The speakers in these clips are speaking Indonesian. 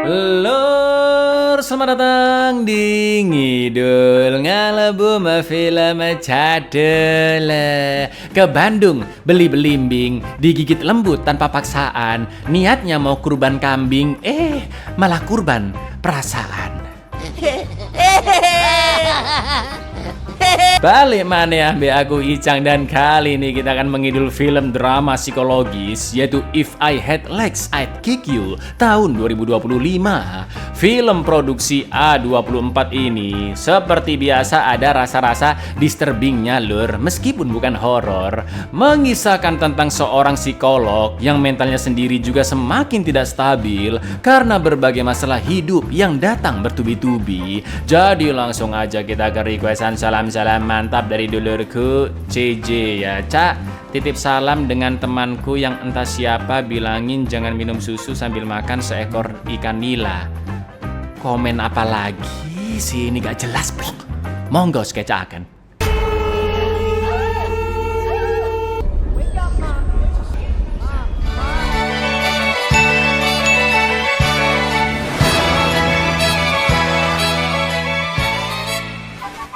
Lur, selamat datang di Ngidul Ngalebu Film Cadele. Ke Bandung, beli belimbing, digigit lembut tanpa paksaan. Niatnya mau kurban kambing, malah kurban perasaan. Balik mana ambil aku Icang, dan kali ini kita akan mengidul film drama psikologis yaitu If I Had Legs I'd Kick You tahun 2025. Film produksi A24 ini seperti biasa ada rasa-rasa disturbingnya lur, meskipun bukan horor. Mengisahkan tentang seorang psikolog yang mentalnya sendiri juga semakin tidak stabil karena berbagai masalah hidup yang datang bertubi-tubi. Jadi langsung aja kita ke requestan salam-salam mantap dari dulurku CJ ya. Cak, titip salam dengan temanku yang entah siapa, bilangin jangan minum susu sambil makan seekor ikan nila. Komen apa lagi sih, ini gak jelas blok. Monggo skecakan.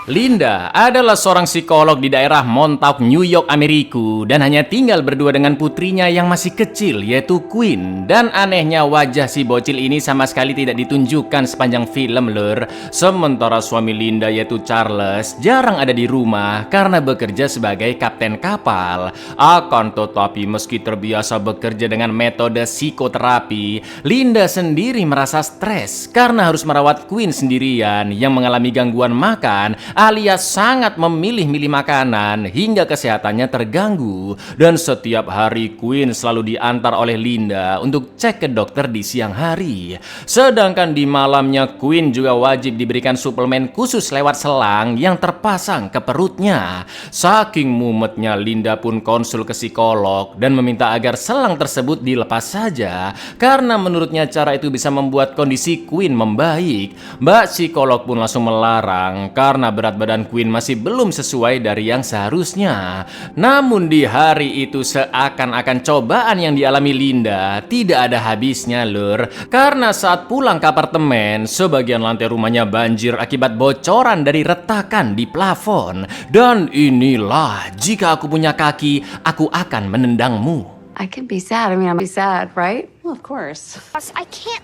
Linda adalah seorang psikolog di daerah Montauk, New York, Amerika, dan hanya tinggal berdua dengan putrinya yang masih kecil, yaitu Queen. Dan anehnya wajah si bocil ini sama sekali tidak ditunjukkan sepanjang film lur. Sementara suami Linda yaitu Charles jarang ada di rumah karena bekerja sebagai kapten kapal. Akan tetapi meski terbiasa bekerja dengan metode psikoterapi, Linda sendiri merasa stres karena harus merawat Queen sendirian yang mengalami gangguan makan alias sangat memilih-milih makanan hingga kesehatannya terganggu. Dan setiap hari Queen selalu diantar oleh Linda untuk cek ke dokter di siang hari. Sedangkan di malamnya Queen juga wajib diberikan suplemen khusus lewat selang yang terpasang ke perutnya. Saking mumetnya Linda pun konsul ke psikolog dan meminta agar selang tersebut dilepas saja karena menurutnya cara itu bisa membuat kondisi Queen membaik. Mbak psikolog pun langsung melarang karena berat badan Queen masih belum sesuai dari yang seharusnya. Namun di hari itu seakan-akan cobaan yang dialami Linda tidak ada habisnya lur. Karena saat pulang ke apartemen, sebagian lantai rumahnya banjir akibat bocoran dari retakan di plafon. Dan inilah, jika aku punya kaki, aku akan menendangmu. I can be sad. I mean, I'll be sad, right? Well, of course. I can't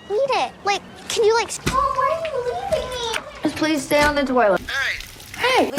eat it. Like, can you Mom, why are you leaving me? Just please stay on the toilet. Hey!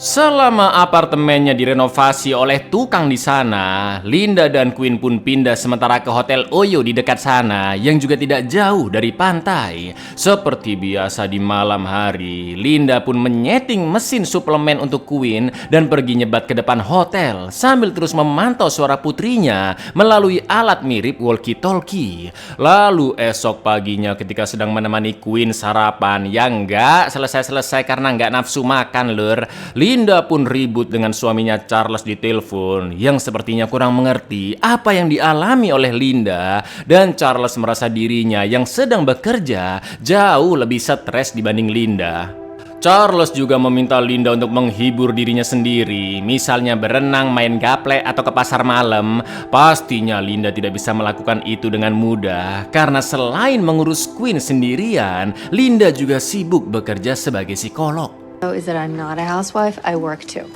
Selama apartemennya direnovasi oleh tukang di sana, Linda dan Queen pun pindah sementara ke Hotel Oyo di dekat sana yang juga tidak jauh dari pantai. Seperti biasa di malam hari, Linda pun menyeting mesin suplemen untuk Queen dan pergi nyebat ke depan hotel sambil terus memantau suara putrinya melalui alat mirip walkie-talkie. Lalu esok paginya ketika sedang menemani Queen sarapan yang nggak selesai-selesai karena nggak nafsu makan lur, Linda pun ribut dengan suaminya Charles di telepon yang sepertinya kurang mengerti apa yang dialami oleh Linda, dan Charles merasa dirinya yang sedang bekerja jauh lebih stres dibanding Linda. Charles juga meminta Linda untuk menghibur dirinya sendiri, misalnya berenang, main gaplek, atau ke pasar malam. Pastinya Linda tidak bisa melakukan itu dengan mudah karena selain mengurus Queen sendirian, Linda juga sibuk bekerja sebagai psikolog. So is that I'm not a housewife, I work too.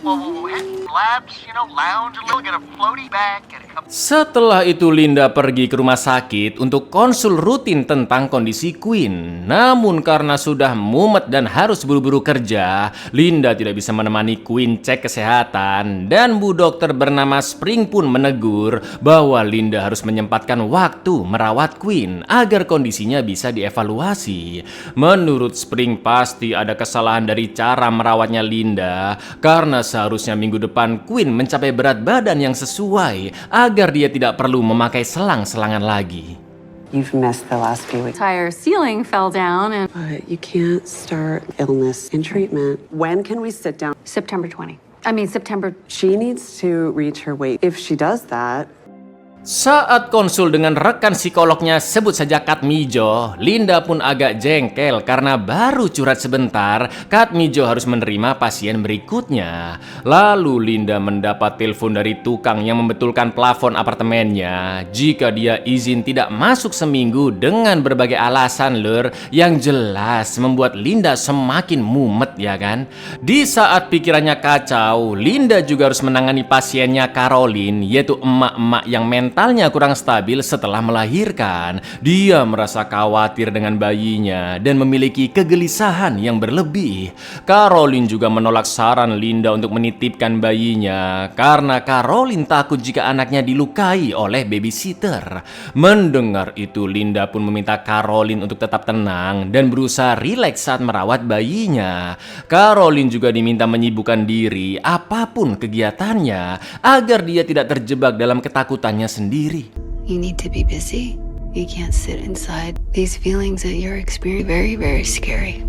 Labs, lounge a little, get a floaty bag, get a cup. Setelah itu Linda pergi ke rumah sakit untuk konsul rutin tentang kondisi Queen. Namun karena sudah mumet dan harus buru-buru kerja, Linda tidak bisa menemani Queen cek kesehatan. Dan bu dokter bernama Spring pun menegur bahwa Linda harus menyempatkan waktu merawat Queen agar kondisinya bisa dievaluasi. Menurut Spring pasti ada kesalahan dari cara merawatnya Linda, karena seharusnya minggu depan Queen mencapai berat badan yang sesuai agar dia tidak perlu memakai selang-selangan lagi. You've missed the last few weeks. Entire ceiling fell down and But you can't start illness in treatment. When can we sit down? September. She needs to reach her weight. If she does that, Saat konsul dengan rekan psikolognya, sebut saja Kak Mijo, Linda pun agak jengkel karena baru curhat sebentar. Kak Mijo harus menerima pasien berikutnya. Lalu Linda mendapat telepon dari tukang yang membetulkan plafon apartemennya. Jika dia izin tidak masuk seminggu dengan berbagai alasan lur, yang jelas membuat Linda semakin mumet ya kan. Di saat pikirannya kacau, Linda juga harus menangani pasiennya Caroline, yaitu emak-emak yang mentalnya kurang stabil setelah melahirkan. Dia merasa khawatir dengan bayinya dan memiliki kegelisahan yang berlebih. Caroline juga menolak saran Linda untuk menitipkan bayinya karena Caroline takut jika anaknya dilukai oleh babysitter. Mendengar itu, Linda pun meminta Caroline untuk tetap tenang dan berusaha rileks saat merawat bayinya. Caroline juga diminta menyibukkan diri apapun kegiatannya agar dia tidak terjebak dalam ketakutannya sendiri. You need to be busy. You can't sit inside. These feelings that you're experiencing very, very scary.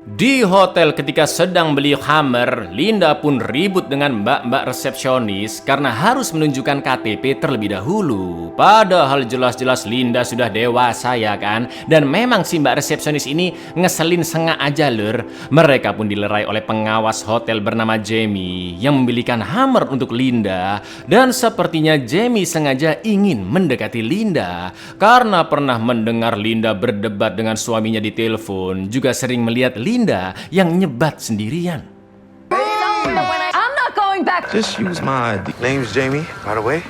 Di hotel ketika sedang beli Hammer, Linda pun ribut dengan mbak-mbak resepsionis karena harus menunjukkan KTP terlebih dahulu. Padahal jelas-jelas Linda sudah dewasa ya kan. Dan memang si mbak resepsionis ini ngeselin sengak aja lur. Mereka pun dilerai oleh pengawas hotel bernama Jamie yang membelikan Hammer untuk Linda. Dan sepertinya Jamie sengaja ingin mendekati Linda karena pernah mendengar Linda berdebat dengan suaminya di telepon. Juga sering melihat Linda yang nyebat sendirian. I'm not going back. Just use my ID. Name's Jamie, by the way.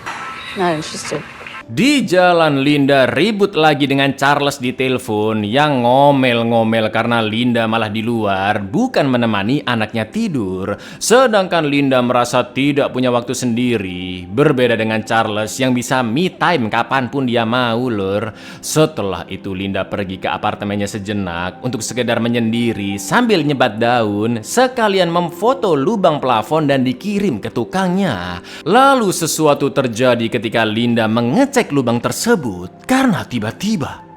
Not interested. Di jalan, Linda ribut lagi dengan Charles di telepon yang ngomel-ngomel karena Linda malah di luar bukan menemani anaknya tidur. Sedangkan Linda merasa tidak punya waktu sendiri. Berbeda dengan Charles yang bisa me time kapanpun dia mau lur. Setelah itu Linda pergi ke apartemennya sejenak untuk sekedar menyendiri sambil nyebat daun, sekalian memfoto lubang plafon dan dikirim ke tukangnya. Lalu sesuatu terjadi ketika Linda mengecek lubang tersebut karena tiba-tiba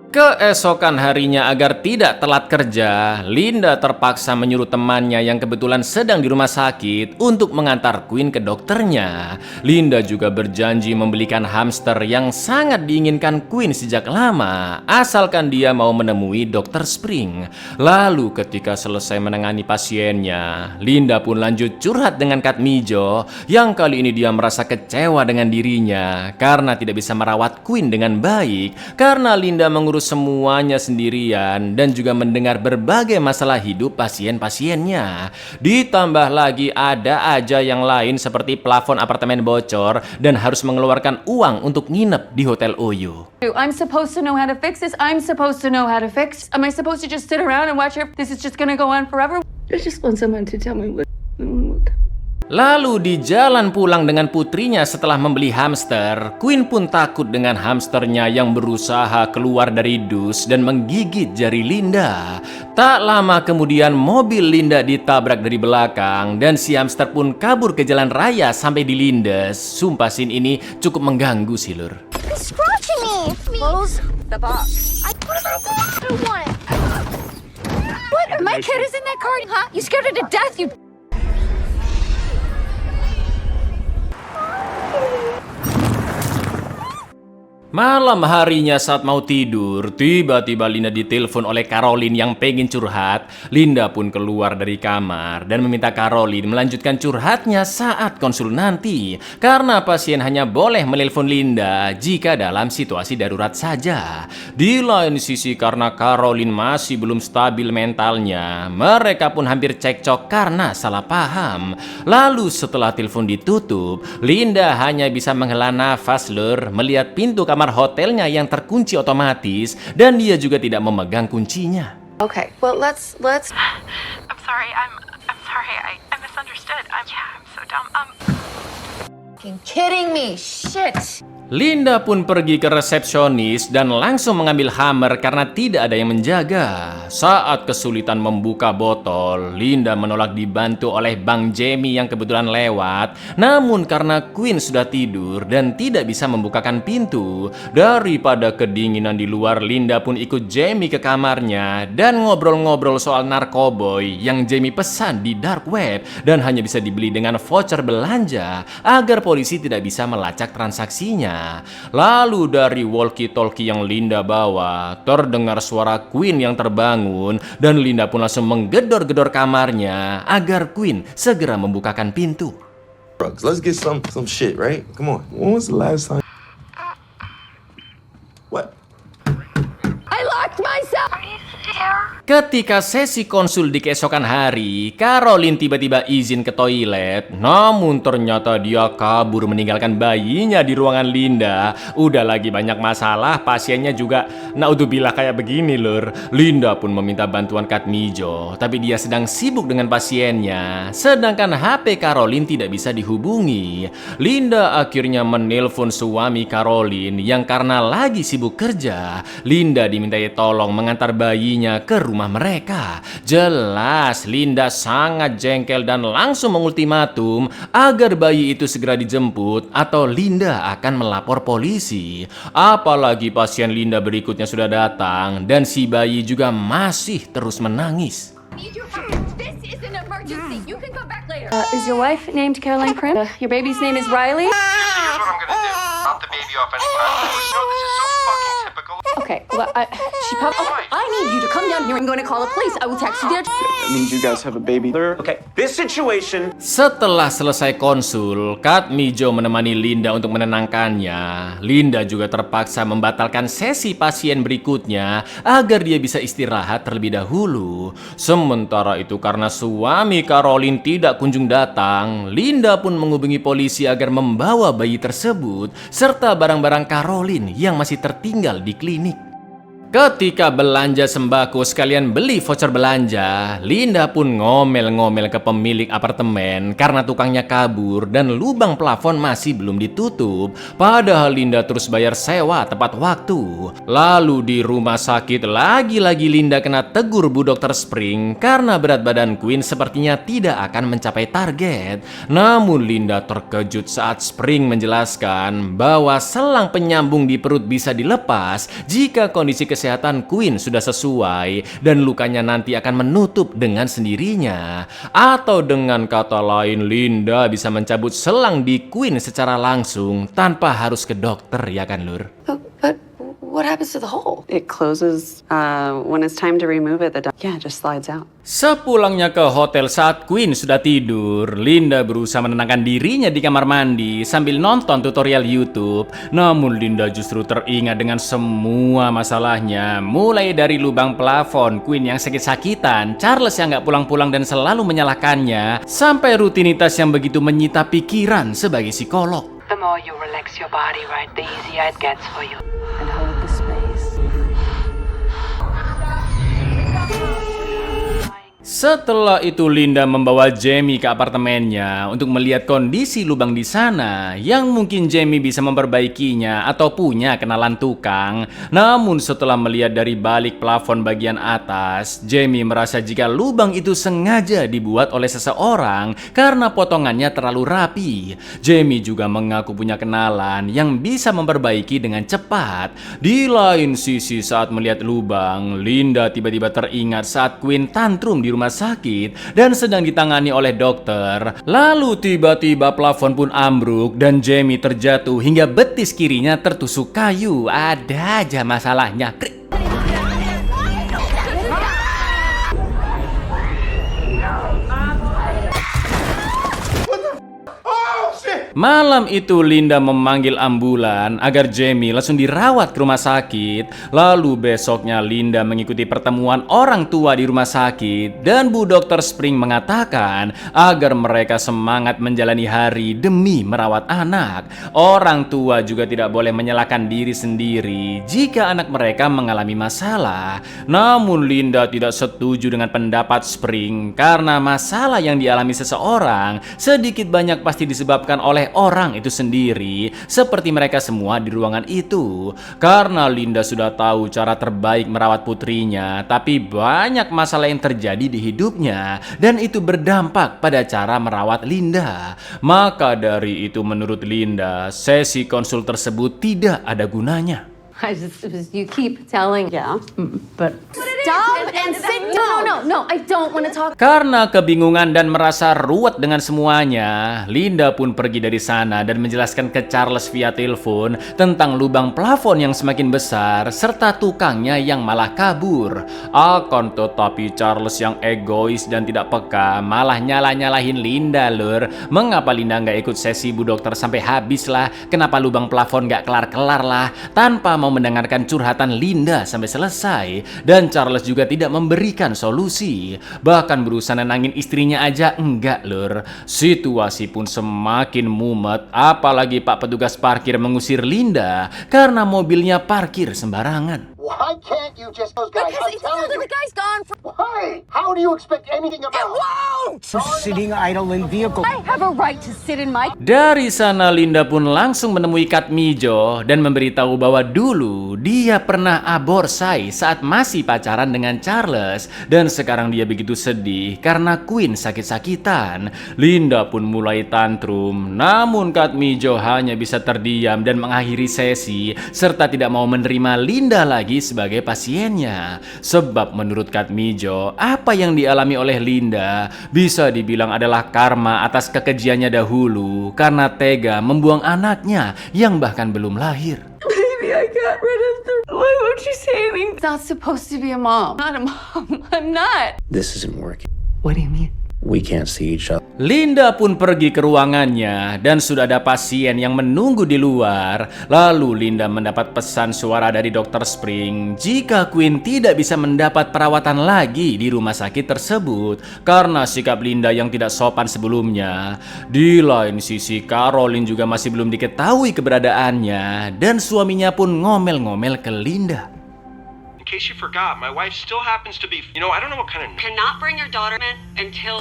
keesokan harinya agar tidak telat kerja, Linda terpaksa menyuruh temannya yang kebetulan sedang di rumah sakit untuk mengantar Queen ke dokternya. Linda juga berjanji membelikan hamster yang sangat diinginkan Queen sejak lama, asalkan dia mau menemui Dr. Spring. Lalu ketika selesai menangani pasiennya, Linda pun lanjut curhat dengan Kak Mijo, yang kali ini dia merasa kecewa dengan dirinya karena tidak bisa merawat Queen dengan baik, karena Linda mengurus semuanya sendirian dan juga mendengar berbagai masalah hidup pasien-pasiennya. Ditambah lagi ada aja yang lain seperti plafon apartemen bocor dan harus mengeluarkan uang untuk nginep di Hotel Oyo. I'm supposed to know how to fix this. I'm supposed to know how to fix. Am I supposed to just sit around and watch her? This is just gonna go on forever. I just want someone to tell me what. Lalu di jalan pulang dengan putrinya setelah membeli hamster, Queen pun takut dengan hamsternya yang berusaha keluar dari dus dan menggigit jari Linda. Tak lama kemudian mobil Linda ditabrak dari belakang dan si hamster pun kabur ke jalan raya sampai dilindas. Sumpah scene ini cukup mengganggu sih lur. He's scratching me. Close the box. What am I supposed to do? Want it? What? My kid is in that car, huh? You scared her to death, you. Malam harinya saat mau tidur, tiba-tiba Linda ditelepon oleh Caroline yang pengen curhat. Linda pun keluar dari kamar dan meminta Caroline melanjutkan curhatnya saat konsul nanti. Karena pasien hanya boleh menelpon Linda jika dalam situasi darurat saja. Di lain sisi karena Caroline masih belum stabil mentalnya, mereka pun hampir cekcok karena salah paham. Lalu setelah telepon ditutup, Linda hanya bisa menghela nafas lur melihat pintu kamar hotelnya yang terkunci otomatis dan dia juga tidak memegang kuncinya. Okay, well let's. I'm sorry. I'm sorry. I misunderstood. I'm so dumb. Fucking kidding me? Shit. Linda pun pergi ke resepsionis dan langsung mengambil hammer karena tidak ada yang menjaga. Saat kesulitan membuka botol, Linda menolak dibantu oleh Bang Jamie yang kebetulan lewat. Namun karena Queen sudah tidur dan tidak bisa membukakan pintu, daripada kedinginan di luar, Linda pun ikut Jamie ke kamarnya dan ngobrol-ngobrol soal narkoboy yang Jamie pesan di dark web dan hanya bisa dibeli dengan voucher belanja agar polisi tidak bisa melacak transaksinya. Lalu dari walkie-talkie yang Linda bawa, terdengar suara Queen yang terbangun dan Linda pun langsung menggedor-gedor kamarnya agar Queen segera membukakan pintu. Let's get some shit, right? Come on. When was the last time? What? I locked myself! Are you there? Ketika sesi konsul di keesokan hari, Caroline tiba-tiba izin ke toilet. Namun ternyata dia kabur meninggalkan bayinya di ruangan Linda. Udah lagi banyak masalah, pasiennya juga naudzubillah kayak begini lur. Linda pun meminta bantuan Kak Mijo, tapi dia sedang sibuk dengan pasiennya. Sedangkan HP Caroline tidak bisa dihubungi. Linda akhirnya menelpon suami Caroline yang karena lagi sibuk kerja. Linda dimintai tolong mengantar bayinya ke rumah mereka. Jelas Linda sangat jengkel dan langsung mengultimatum agar bayi itu segera dijemput atau Linda akan melapor polisi. Apalagi pasien Linda berikutnya sudah datang dan si bayi juga masih terus menangis. This is an emergency. You can come back later. Is your wife named Caroline Prim? Your baby's name is Riley? Here's what I'm gonna do. Drop the baby off anytime. You know, this is so fucking typical. Okay, well, she probably... Oh, I need you to come down here. I'm going to call the police. I will text you there. That means you guys have a baby there. Okay, this situation. Setelah selesai konsul, Kak Mijo menemani Linda untuk menenangkannya. Linda juga terpaksa membatalkan sesi pasien berikutnya agar dia bisa istirahat terlebih dahulu. Sementara itu karena suami Caroline tidak kunjung datang, Linda pun menghubungi polisi agar membawa bayi tersebut serta barang-barang Caroline yang masih tertinggal di klinik. Ketika belanja sembako sekalian beli voucher belanja, Linda pun ngomel-ngomel ke pemilik apartemen karena tukangnya kabur dan lubang plafon masih belum ditutup. Padahal Linda terus bayar sewa tepat waktu. Lalu di rumah sakit lagi-lagi Linda kena tegur Bu Dr. Spring karena berat badan Queen sepertinya tidak akan mencapai target. Namun Linda terkejut saat Spring menjelaskan bahwa selang penyambung di perut bisa dilepas jika kondisi kesehatan Queen sudah sesuai dan lukanya nanti akan menutup dengan sendirinya. Atau dengan kata lain, Linda bisa mencabut selang di Queen secara langsung tanpa harus ke dokter, ya kan Lur? But what happens to the hole? It closes when it's time to remove it. It just slides out. Sepulangnya ke hotel saat Queen sudah tidur, Linda berusaha menenangkan dirinya di kamar mandi sambil nonton tutorial YouTube. Namun Linda justru teringat dengan semua masalahnya, mulai dari lubang plafon, Queen yang sakit-sakitan, Charles yang gak pulang-pulang dan selalu menyalahkannya, sampai rutinitas yang begitu menyita pikiran sebagai psikolog. The more you relax your body, right, the easier it gets for you. And hold the space. Setelah itu Linda membawa Jamie ke apartemennya untuk melihat kondisi lubang di sana yang mungkin Jamie bisa memperbaikinya atau punya kenalan tukang. Namun setelah melihat dari balik plafon bagian atas, Jamie merasa jika lubang itu sengaja dibuat oleh seseorang karena potongannya terlalu rapi. Jamie juga mengaku punya kenalan yang bisa memperbaiki dengan cepat. Di lain sisi saat melihat lubang, Linda tiba-tiba teringat saat Queen tantrum di rumah sakit dan sedang ditangani oleh dokter. Lalu tiba-tiba plafon pun ambruk dan Jamie terjatuh hingga betis kirinya tertusuk kayu. Ada aja masalahnya. Malam itu Linda memanggil ambulan agar Jamie langsung dirawat ke rumah sakit. Lalu besoknya Linda mengikuti pertemuan orang tua di rumah sakit dan Bu Dr. Spring mengatakan agar mereka semangat menjalani hari demi merawat anak. Orang tua juga tidak boleh menyalahkan diri sendiri jika anak mereka mengalami masalah. Namun Linda tidak setuju dengan pendapat Spring karena masalah yang dialami seseorang sedikit banyak pasti disebabkan oleh oleh orang itu sendiri, seperti mereka semua di ruangan itu. Karena Linda sudah tahu cara terbaik merawat putrinya, tapi banyak masalah yang terjadi di hidupnya, dan itu berdampak pada cara merawat Linda. Maka dari itu menurut Linda, sesi konsul tersebut tidak ada gunanya. You keep telling. Yeah. But stop and sit down. No, I don't want to talk. Karena kebingungan dan merasa ruwet dengan semuanya, Linda pun pergi dari sana dan menjelaskan ke Charles via telepon tentang lubang plafon yang semakin besar serta tukangnya yang malah kabur. Akan tetapi Charles yang egois dan tidak peka malah nyalahin Linda lur. Mengapa Linda nggak ikut sesi Bu Dokter sampai habis lah? Kenapa lubang plafon nggak kelar-kelar lah? Tanpa mau mendengarkan curhatan Linda sampai selesai, dan Charles juga tidak memberikan solusi, bahkan berusaha nenangin istrinya aja enggak lur. Situasi pun semakin mumet, apalagi Pak petugas parkir mengusir Linda karena mobilnya parkir sembarangan. Why can't you just those guys? Because it's still the guy's gone. Why? How do you expect anything about Sitting idle in vehicle. I have a right to sit in my. Dari sana Linda pun langsung menemui Katmijo dan memberitahu bahwa dulu dia pernah aborsi saat masih pacaran dengan Charles, dan sekarang dia begitu sedih karena Queen sakit-sakitan. Linda pun mulai tantrum, namun Katmijo hanya bisa terdiam dan mengakhiri sesi serta tidak mau menerima Linda lagi sebagai pasiennya. Sebab menurut Katmijo, apa yang dialami oleh Linda bisa dibilang adalah karma atas kekejiannya dahulu karena tega membuang anaknya yang bahkan belum lahir. Baby, I got rid of the. Why won't you say anything? It's not supposed to be a mom. Not a mom. I'm not. This isn't working. What do you mean? We can't see each other. Linda pun pergi ke ruangannya dan sudah ada pasien yang menunggu di luar. Lalu Linda mendapat pesan suara dari Dr. Spring jika Queen tidak bisa mendapat perawatan lagi di rumah sakit tersebut karena sikap Linda yang tidak sopan sebelumnya. Di lain sisi, Caroline juga masih belum diketahui keberadaannya dan suaminya pun ngomel-ngomel ke Linda. In case you forgot, my wife still happens to be, I don't know what kind of... Cannot bring your daughter in until.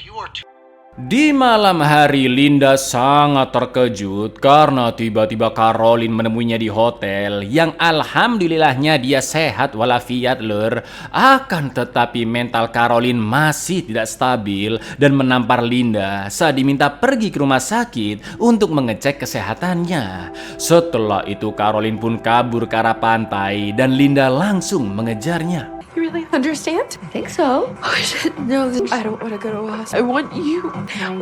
You are too... Di malam hari, Linda sangat terkejut karena tiba-tiba Caroline menemuinya di hotel yang alhamdulillahnya dia sehat walafiat lur. Akan tetapi mental Caroline masih tidak stabil dan menampar Linda saat diminta pergi ke rumah sakit untuk mengecek kesehatannya. Setelah itu Caroline pun kabur ke arah pantai dan Linda langsung mengejarnya. You really understand? I think so. Oh shit! No, I don't want to go to a hospital. I want you. Call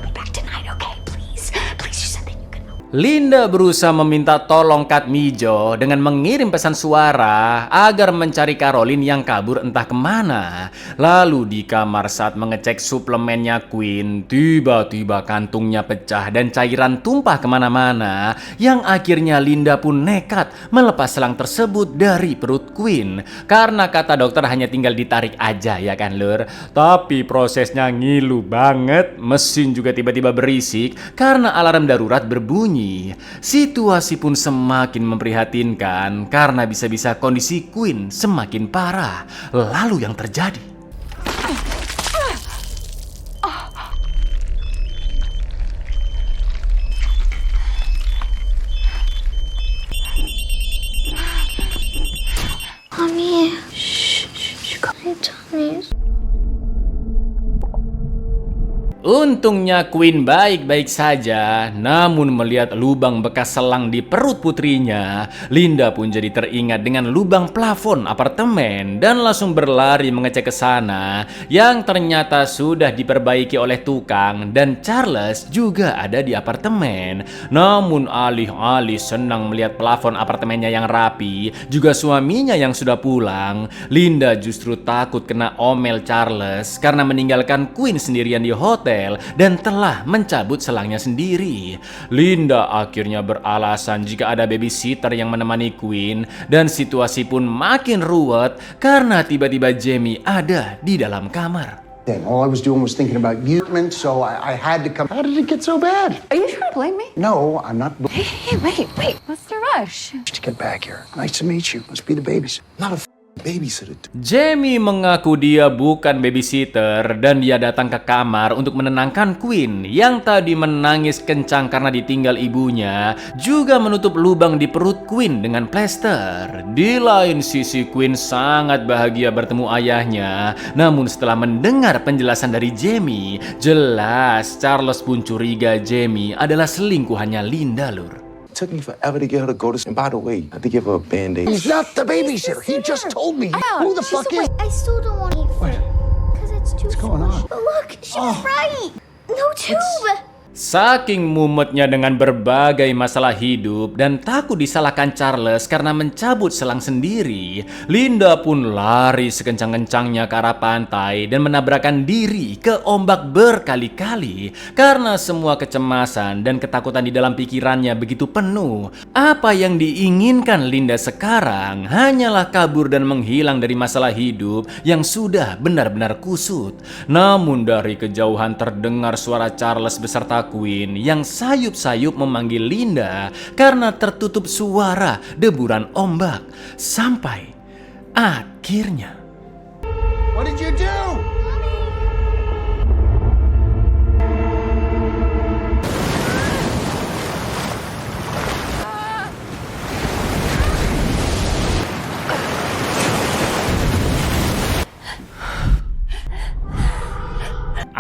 me back tonight, okay? Please. Please do something you can help. Linda berusaha meminta tolong Katmijo dengan mengirim pesan suara agar mencari Caroline yang kabur entah kemana. Lalu di kamar saat mengecek suplemennya Queen, tiba-tiba kantungnya pecah dan cairan tumpah kemana-mana, yang akhirnya Linda pun nekat melepas selang tersebut dari perut Queen. Karena kata dokter hanya tinggal ditarik aja ya kan lur. Tapi prosesnya ngilu banget, mesin juga tiba-tiba berisik karena alarm darurat berbunyi. Situasi pun semakin memprihatinkan karena bisa-bisa kondisi Queen semakin parah. Lalu yang terjadi? Mommy. Shh. Come tell me. Untungnya Queen baik-baik saja, namun melihat lubang bekas selang di perut putrinya, Linda pun jadi teringat dengan lubang plafon apartemen dan langsung berlari mengecek ke sana yang ternyata sudah diperbaiki oleh tukang dan Charles juga ada di apartemen. Namun alih-alih senang melihat plafon apartemennya yang rapi, juga suaminya yang sudah pulang, Linda justru takut kena omel Charles karena meninggalkan Queen sendirian di hotel dan telah mencabut selangnya sendiri. Linda akhirnya beralasan jika ada babysitter yang menemani Queen dan situasi pun makin ruwet karena tiba-tiba Jamie ada di dalam kamar. All I was doing was thinking about you, so I had to come. How did it get so bad? Are you trying to blame me? No, I'm not. Hey, wait. What's the rush? Just get back here. Nice to meet you. Let's be the babies. Not a Babysitter. Jamie mengaku dia bukan babysitter dan dia datang ke kamar untuk menenangkan Queen yang tadi menangis kencang karena ditinggal ibunya, juga menutup lubang di perut Queen dengan plester. Di lain sisi, Queen sangat bahagia bertemu ayahnya. Namun setelah mendengar penjelasan dari Jamie, jelas Charles pun curiga Jamie adalah selingkuhannya Linda, Lur. It took me forever to get her to go to sleep. And by the way, I had to give her a band-aid. He's not the babysitter. He just told me. Who the fuck is? I still don't want to eat food. Because it's too going on? But look, she was right. No tube. Saking mumetnya dengan berbagai masalah hidup dan takut disalahkan Charles karena mencabut selang sendiri, Linda pun lari sekencang-kencangnya ke arah pantai dan menabrakkan diri ke ombak berkali-kali karena semua kecemasan dan ketakutan di dalam pikirannya begitu penuh. Apa yang diinginkan Linda sekarang hanyalah kabur dan menghilang dari masalah hidup yang sudah benar-benar kusut. Namun dari kejauhan terdengar suara Charles beserta Queen yang sayup-sayup memanggil Linda karena tertutup suara deburan ombak. Sampai akhirnya. What did you do?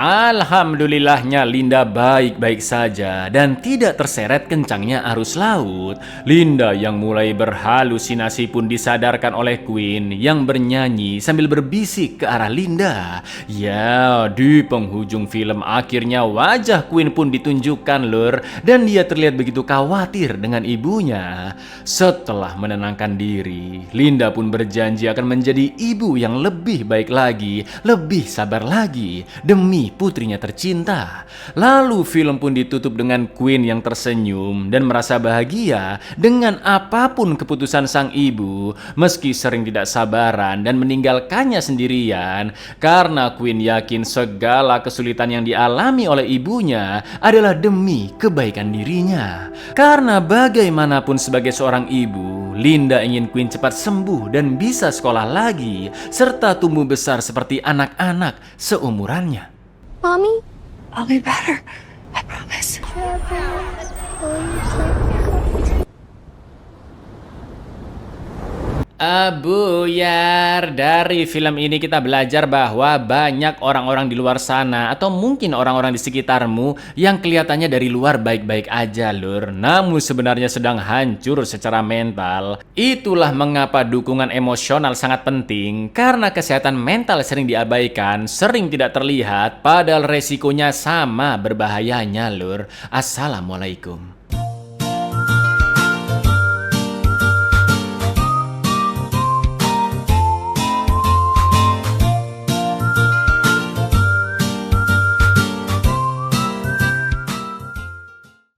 Alhamdulillahnya Linda baik-baik saja dan tidak terseret kencangnya arus laut. Linda yang mulai berhalusinasi pun disadarkan oleh Queen yang bernyanyi sambil berbisik ke arah Linda. Ya, di penghujung film akhirnya wajah Queen pun ditunjukkan, Lur, dan dia terlihat begitu khawatir dengan ibunya. Setelah menenangkan diri, Linda pun berjanji akan menjadi ibu yang lebih baik lagi, lebih sabar lagi demi putrinya tercinta. Lalu film pun ditutup dengan Queen yang tersenyum dan merasa bahagia dengan apapun keputusan sang ibu, meski sering tidak sabaran dan meninggalkannya sendirian, karena Queen yakin segala kesulitan yang dialami oleh ibunya adalah demi kebaikan dirinya. Karena bagaimanapun sebagai seorang ibu, Linda ingin Queen cepat sembuh dan bisa sekolah lagi serta tumbuh besar seperti anak-anak seumurannya. Mommy? I'll be better. I promise. Buyar, dari film ini kita belajar bahwa banyak orang-orang di luar sana atau mungkin orang-orang di sekitarmu yang kelihatannya dari luar baik-baik aja, Lur, namun sebenarnya sedang hancur secara mental. Itulah mengapa dukungan emosional sangat penting, karena kesehatan mental sering diabaikan, sering tidak terlihat, padahal resikonya sama berbahayanya, Lur. Assalamualaikum.